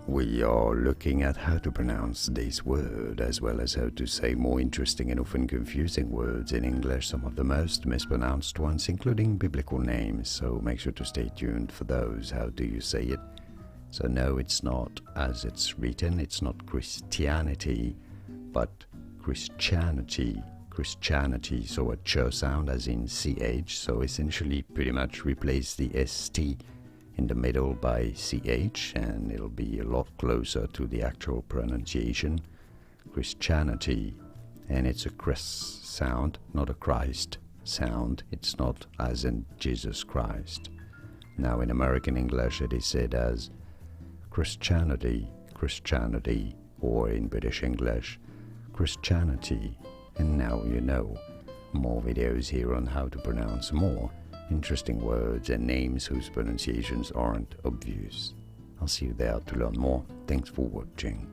We are looking at how to pronounce this word, as well as how to say more interesting and often confusing words in English, some of the most mispronounced ones, including biblical names, so make sure to stay tuned for those. How do you say it? So no, it's not as it's written, it's not Christianity, but Christianity. Christianity, so a ch sound as in ch, so essentially pretty much replace the st in the middle by ch, and it'll be a lot closer to the actual pronunciation. Christianity, and it's a Chris sound, not a Christ sound. It's not as in Jesus Christ. Now in American English it is said as Christianity, Christianity, or in British English, Christianity. And now you know. More videos here on how to pronounce more interesting words and names whose pronunciations aren't obvious. I'll see you there to learn more. Thanks for watching.